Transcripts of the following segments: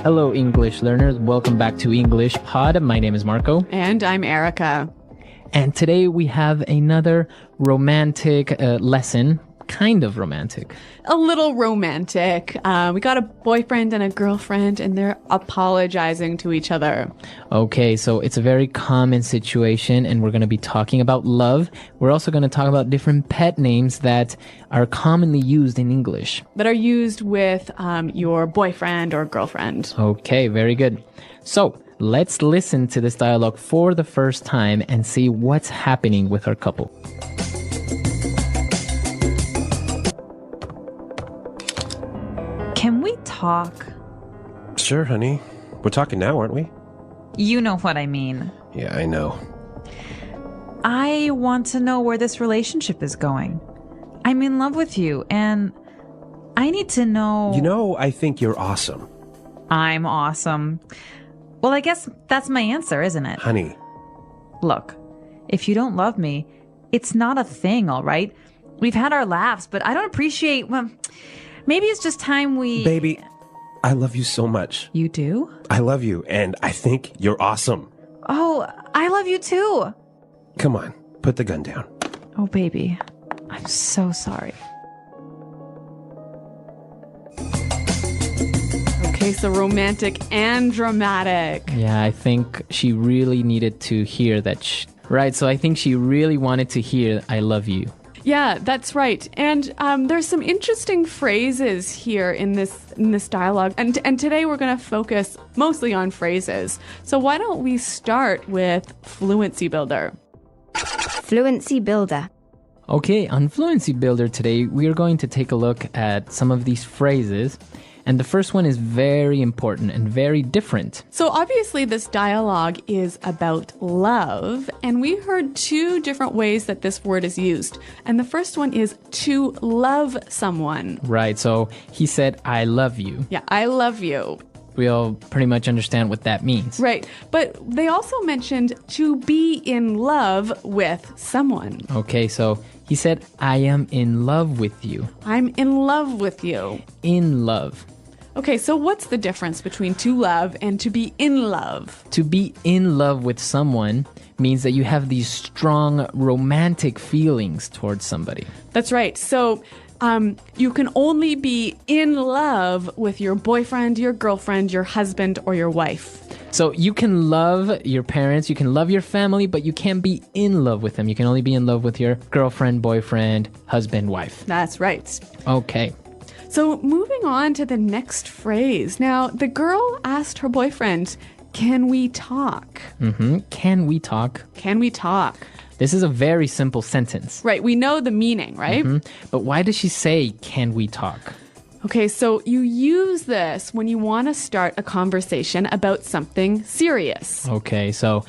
Hello, English learners. Welcome back to English Pod. My name is Marco. And I'm Erica. And today we have another romantic lesson. Kind of romantic. A little romantic. We got a boyfriend and a girlfriend, and they're apologizing to each other. Okay, so it's a very common situation, and we're going to be talking about love. We're also going to talk about different pet names that are commonly used in English. That are used with your boyfriend or girlfriend. Okay, very good. So let's listen to this dialogue for the first time and see what's happening with our couple. Can we talk? Sure, honey. We're talking now, aren't we? You know what I mean. Yeah, I know. I want to know where this relationship is going. I'm in love with you, and I need to know... You know, I think you're awesome. I'm awesome. Well, I guess that's my answer, isn't it? Honey. Look, if you don't love me, it's not a thing, all right? We've had our laughs, but I don't appreciate... Well, maybe it's just time we... Baby, I love you so much. You do? I love you, and I think you're awesome. Oh, I love you too. Come on, put the gun down. Oh, baby, I'm so sorry. Okay, so romantic and dramatic. Yeah, I think she really needed to hear that. Right, so I think she really wanted to hear, I love you. Yeah, that's right. And there's some interesting phrases here in this dialogue. And today we're going to focus mostly on phrases. So why don't we start with Fluency Builder? Fluency Builder. Okay, on Fluency Builder today, we are going to take a look at some of these phrases. And the first one is very important and very different. So obviously this dialogue is about love, and we heard two different ways that this word is used. And the first one is to love someone. Right, so he said, I love you. Yeah, I love you. We all pretty much understand what that means. Right, but they also mentioned to be in love with someone. Okay, so he said, I am in love with you. I'm in love with you. In love. Okay, so what's the difference between to love and to be in love? To be in love with someone means that you have these strong romantic feelings towards somebody. That's right. So you can only be in love with your boyfriend, your girlfriend, your husband, or your wife. So you can love your parents, you can love your family, but you can't be in love with them. You can only be in love with your girlfriend, boyfriend, husband, wife. That's right. Okay. So moving on to the next phrase. Now, the girl asked her boyfriend, can we talk? Can we talk? Can we talk? This is a very simple sentence. Right, we know the meaning, right? But why does she say, can we talk? Okay, so you use this when you want to start a conversation about something serious. Okay, so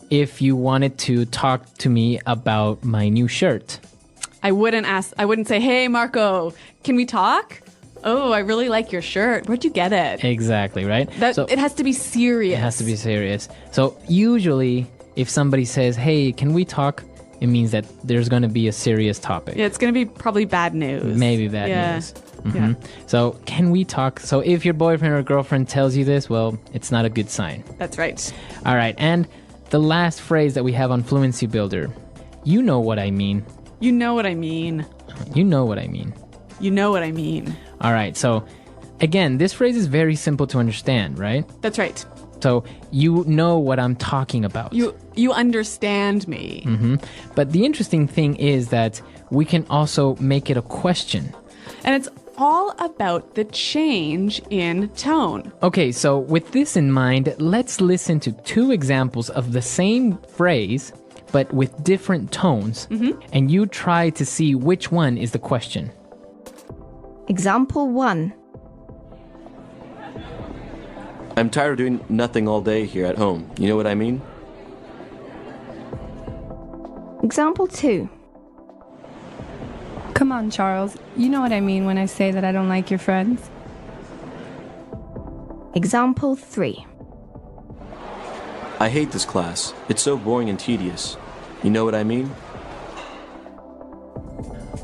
if you wanted to talk to me about my new shirt. I wouldn't say, hey, Marco, can we talk? Oh, I really like your shirt. Where'd you get it? Exactly, right? It has to be serious. It has to be serious. So usually, if somebody says, hey, can we talk? It means that there's going to be a serious topic. Yeah, it's going to be probably bad news. Maybe bad news. Yeah. So can we talk? So if your boyfriend or girlfriend tells you this, well, it's not a good sign. That's right. All right. And the last phrase that we have on Fluency Builder, you know what I mean. You know what I mean. You know what I mean. You know what I mean. All right. So again, this phrase is very simple to understand, right? That's right. So you know what I'm talking about. You understand me. But the interesting thing is that we can also make it a question. And it's all about the change in tone. Okay, so with this in mind, let's listen to two examples of the same phrase, but with different tones. And you try to see which one is the question. Example 1. I'm tired of doing nothing all day here at home. You know what I mean? Example 2. Come on, Charles. You know what I mean when I say that I don't like your friends. Example 3. I hate this class. It's so boring and tedious. You know what I mean?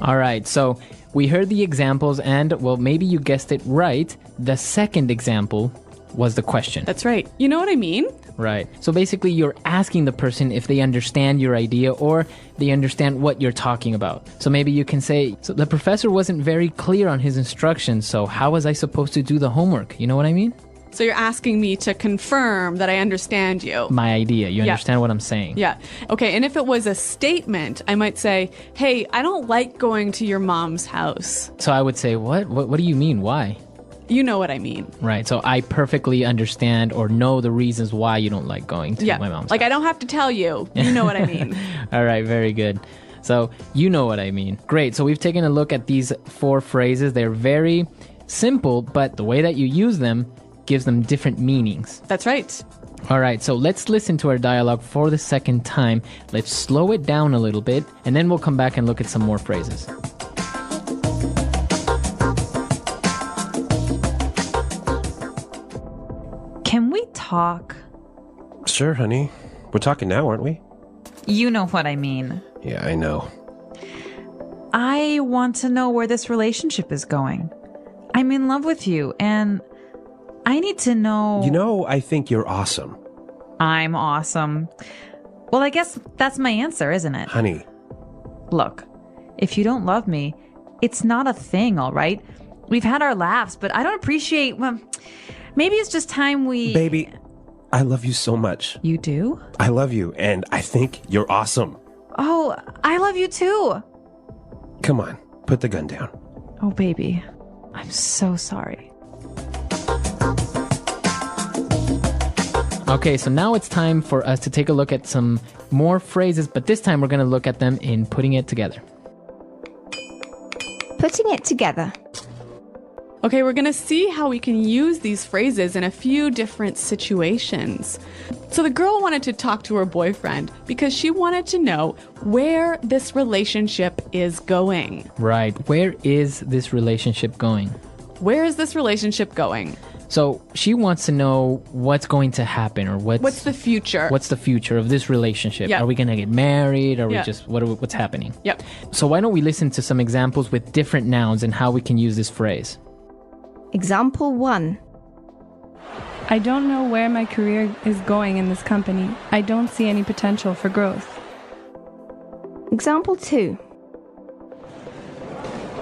All right, so we heard the examples and, well, maybe you guessed it right. The second example was the question. That's right. You know what I mean? Right. So basically, you're asking the person if they understand your idea or they understand what you're talking about. So maybe you can say, so the professor wasn't very clear on his instructions, so how was I supposed to do the homework? You know what I mean? So you're asking me to confirm that I understand you. My idea. You Yeah. understand what I'm saying? Yeah. Okay, and if it was a statement, I might say, hey, I don't like going to your mom's house. So I would say, what? What do you mean? Why? You know what I mean. Right. So I perfectly understand or know the reasons why you don't like going to my mom's Like, house. I don't have to tell you. You know what I mean. All right, very good. So you know what I mean. Great. So we've taken a look at these 4 phrases. They're very simple, but the way that you use them gives them different meanings. That's right. All right, so let's listen to our dialogue for the second time. Let's slow it down a little bit, and then we'll come back and look at some more phrases. Can we talk? Sure, honey. We're talking now, aren't we? You know what I mean. Yeah, I know. I want to know where this relationship is going. I'm in love with you, and I need to know... You know, I think you're awesome. I'm awesome. Well, I guess that's my answer, isn't it? Honey, Look, if you don't love me, it's not a thing, all right? We've had our laughs, but I don't appreciate... Well, maybe it's just time we... baby, I love you so much. You do? I love you, and I think you're awesome. Oh, I love you too. Come on, put the gun down. Oh, baby. I'm so sorry. Okay, so now it's time for us to take a look at some more phrases, but this time we're going to look at them in putting it together. Putting it together. Okay, we're going to see how we can use these phrases in a few different situations. So the girl wanted to talk to her boyfriend because she wanted to know where this relationship is going. Right, where is this relationship going? Where is this relationship going? So she wants to know what's going to happen or What's the future? What's the future of this relationship? Yeah. Are we going to get married? Are Yeah. we just, what's happening? Yep. So why don't we listen to some examples with different nouns and how we can use this phrase? Example 1. I don't know where my career is going in this company. I don't see any potential for growth. Example 2.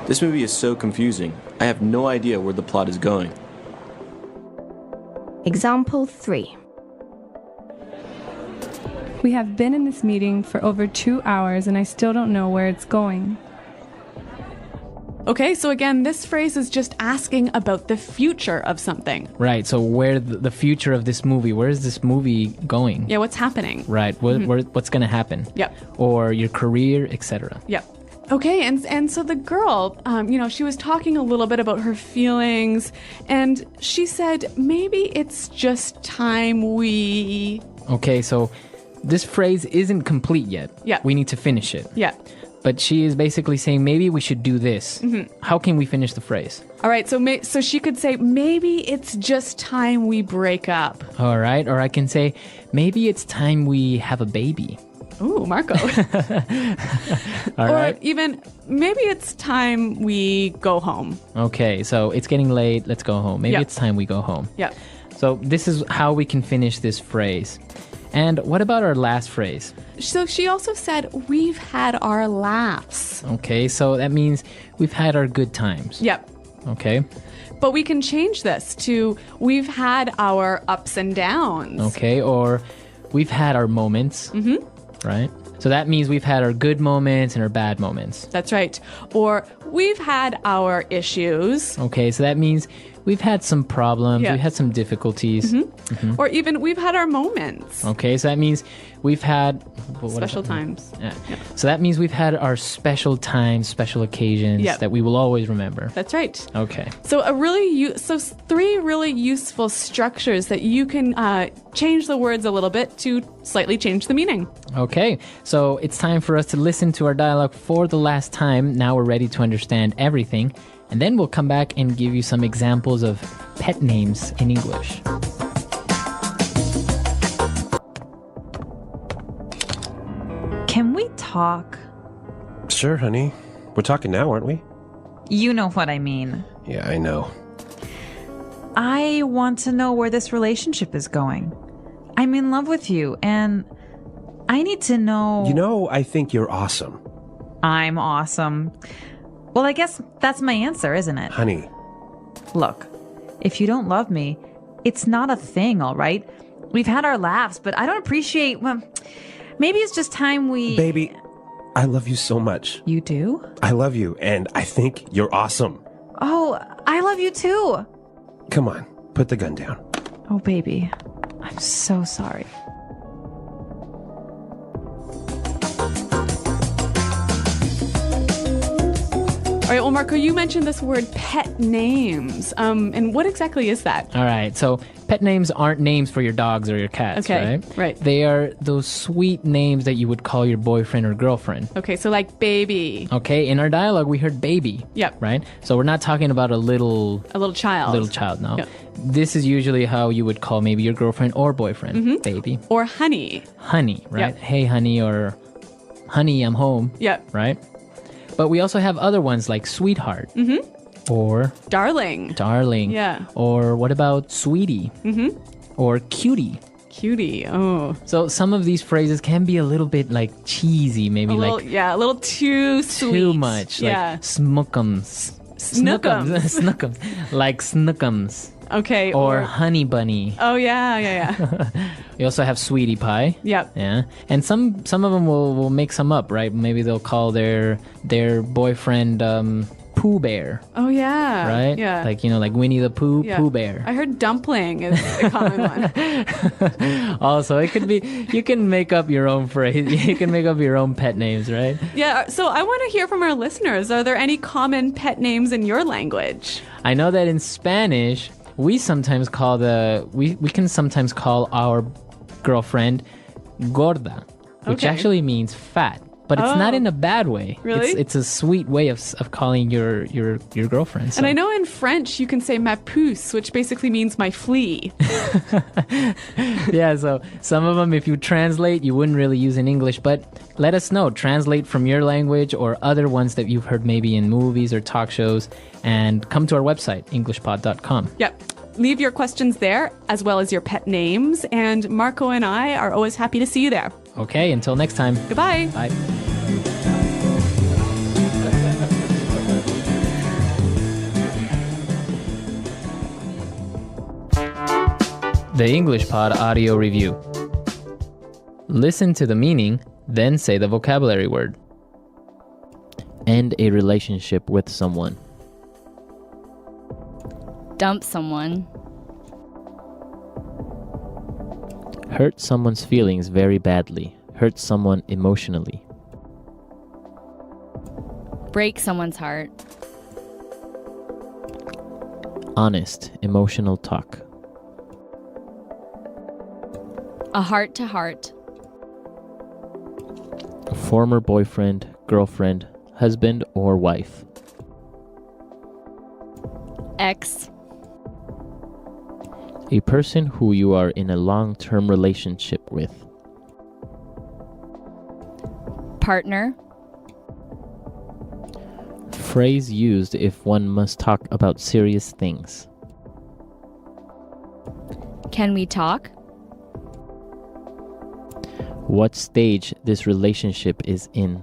This movie is so confusing. I have no idea where the plot is going. Example 3. We have been in this meeting for over 2 hours and I still don't know where it's going. Okay, so again, this phrase is just asking about the future of something. Right, so where the future of this movie, where is this movie going? Yeah, what's happening? Right, what's going to happen? Yep. Or your career, etc. Yep. Okay, and so the girl, she was talking a little bit about her feelings, and she said, maybe it's just time we... Okay, so this phrase isn't complete yet. Yeah. We need to finish it. Yeah. But she is basically saying, maybe we should do this. Mm-hmm. How can we finish the phrase? All right, so she could say, maybe it's just time we break up. All right, or I can say, maybe it's time we have a baby. Ooh, Marco. All or right. even, maybe it's time we go home. Okay, so it's getting late. Let's go home. Maybe Yeah. it's time we go home. Yeah. So this is how we can finish this phrase. And what about our last phrase? So she also said, we've had our laughs. Okay, so that means we've had our good times. Yep. Okay. But we can change this to, we've had our ups and downs. Okay, or we've had our moments. Mm-hmm. Right? So that means we've had our good moments and our bad moments. That's right. Or we've had our issues. Okay, so that means we've had some problems, Yeah. we've had some difficulties. Mm-hmm. Or even we've had our moments. Okay, so that means we've had... Special times. Yeah. So that means we've had our special times, special occasions Yep. that we will always remember. That's right. Okay. So three really useful structures that you can change the words a little bit to slightly change the meaning. Okay, so it's time for us to listen to our dialogue for the last time. Now we're ready to understand everything. And then we'll come back and give you some examples of pet names in English. Can we talk? Sure, honey. We're talking now, aren't we? You know what I mean. Yeah, I know. I want to know where this relationship is going. I'm in love with you, and I need to know... You know, I think you're awesome. I'm awesome. Well, I guess that's my answer, isn't it? Honey. Look, if you don't love me, it's not a thing, all right? We've had our laughs, but I don't appreciate... Well, maybe it's just time we... Baby, I love you so much. You do? I love you, and I think you're awesome. Oh, I love you too. Come on, put the gun down. Oh, baby. I'm so sorry. All right, well, Marco, you mentioned this word pet names. And what exactly is that? All right, so pet names aren't names for your dogs or your cats, Okay, right. They are those sweet names that you would call your boyfriend or girlfriend. Okay, so like baby. Okay, in our dialogue, we heard baby. Yep. Right? So we're not talking about a little child. Little child, no. Yep. This is usually how you would call maybe your girlfriend or boyfriend, baby. Or honey. Honey, right? Yep. Hey, honey, or honey, I'm home. Yep. Right? But we also have other ones like sweetheart. Or Darling. darling. Yeah. Or what about sweetie? Or cutie. Cutie. Oh. So some of these phrases can be a little bit like cheesy, maybe like A little too sweet. too much. Yeah. Like smookums. Snookums. Snookums. Like snookums. Okay. Or honey bunny. Oh, yeah. We also have sweetie pie. Yep. Yeah. And some of them will make some up, right? Maybe they'll call their boyfriend Pooh Bear. Oh, yeah. Right? Yeah. Like, like Winnie the Pooh, Yeah. Pooh Bear. I heard dumpling is a common one. Also, it could be, you can make up your own phrase. You can make up your own pet names, right? Yeah. So I want to hear from our listeners. Are there any common pet names in your language? I know that in Spanish, we sometimes call we can sometimes call our girlfriend gorda, which Okay. actually means fat. But it's not in a bad way. Really? It's a sweet way of calling your girlfriend. So. And I know in French you can say ma puce, which basically means my flea. Yeah, so some of them, if you translate, you wouldn't really use in English. But let us know. Translate from your language or other ones that you've heard maybe in movies or talk shows. And come to our website, englishpod.com. Yep. Leave your questions there, as well as your pet names. And Marco and I are always happy to see you there. Okay, until next time. Goodbye. Bye. The English Pod Audio Review. Listen to the meaning, then say the vocabulary word. End a relationship with someone. Dump someone. Hurt someone's feelings very badly. Hurt someone emotionally. Break someone's heart. Honest, emotional talk. A heart to heart. Former boyfriend, girlfriend, husband or wife. Ex. A person who you are in a long-term relationship with. Partner. Phrase used if one must talk about serious things. Can we talk? What stage this relationship is in.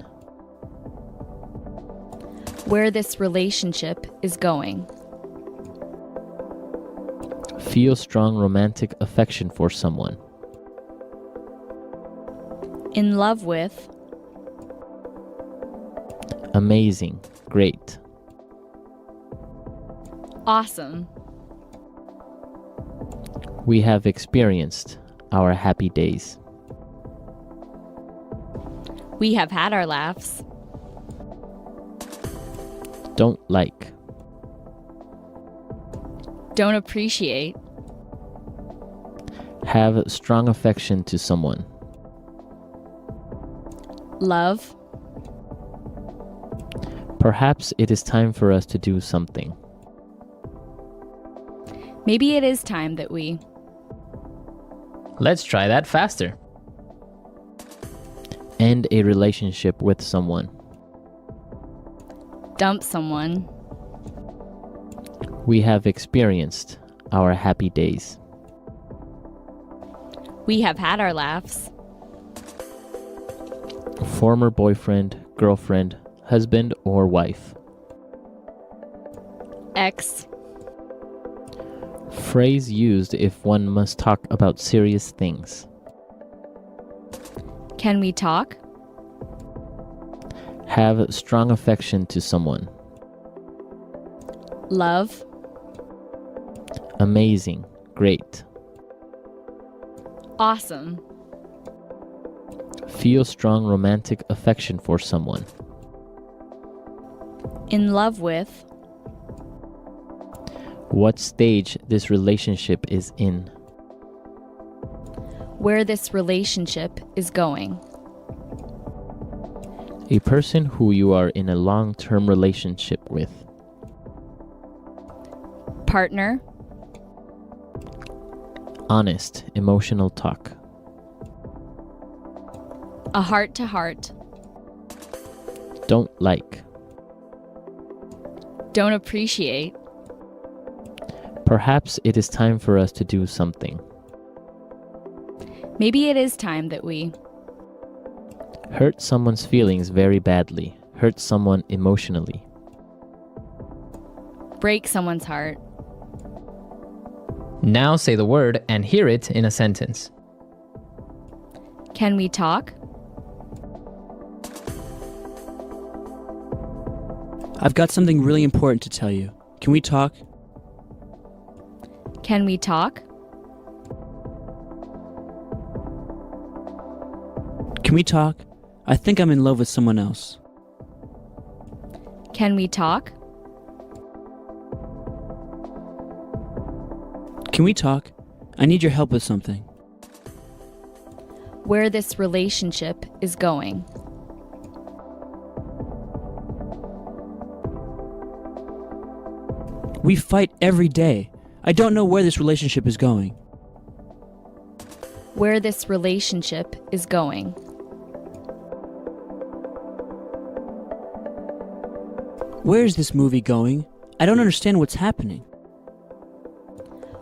Where this relationship is going. Feel strong romantic affection for someone. In love with. Amazing, great. Awesome. We have experienced our happy days. We have had our laughs. Don't like. Don't appreciate. Have strong affection to someone. Love. Perhaps it is time for us to do something. Maybe it is time that we. Let's try that faster. End a relationship with someone. Dump someone. We have experienced our happy days. We have had our laughs. Former boyfriend, girlfriend, husband, or wife. Ex. Phrase used if one must talk about serious things. Can we talk? Have strong affection to someone. Love. Amazing. Great. Awesome. Feel strong romantic affection for someone. In love with. What stage this relationship is in. Where this relationship is going. A person who you are in a long-term relationship with. Partner. Honest, emotional talk. A heart-to-heart. Don't like. Don't appreciate. Perhaps it is time for us to do something. Maybe it is time that we. Hurt someone's feelings very badly. Hurt someone emotionally. Break someone's heart. Now say the word and hear it in a sentence. Can we talk? I've got something really important to tell you. Can we talk? Can we talk? Can we talk? I think I'm in love with someone else. Can we talk? Can we talk? I need your help with something. Where this relationship is going. We fight every day. I don't know where this relationship is going. Where this relationship is going. Where is this movie going? I don't understand what's happening.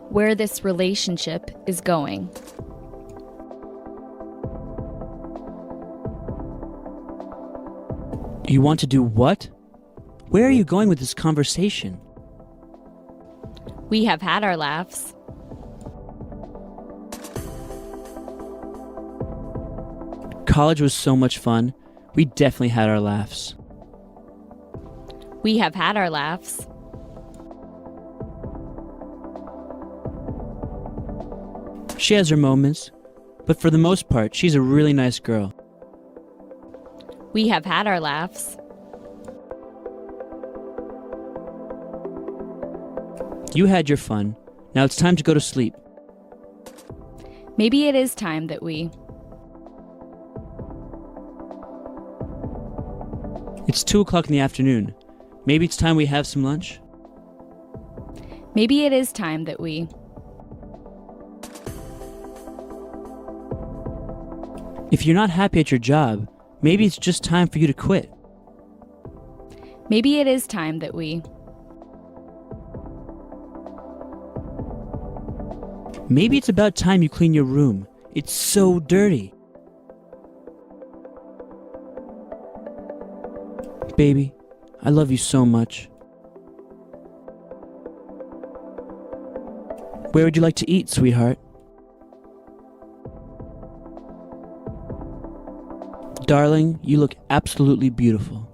Where this relationship is going. You want to do what? Where are you going with this conversation? We have had our laughs. College was so much fun. We definitely had our laughs. We have had our laughs. She has her moments, but for the most part, she's a really nice girl. We have had our laughs. You had your fun. Now it's time to go to sleep. Maybe it is time that we. It's 2 o'clock in the afternoon. Maybe it's time we have some lunch? Maybe it is time that we. If you're not happy at your job, maybe it's just time for you to quit. Maybe it is time that we. Maybe it's about time you clean your room. It's so dirty. Baby, I love you so much. Where would you like to eat, sweetheart? Darling, you look absolutely beautiful.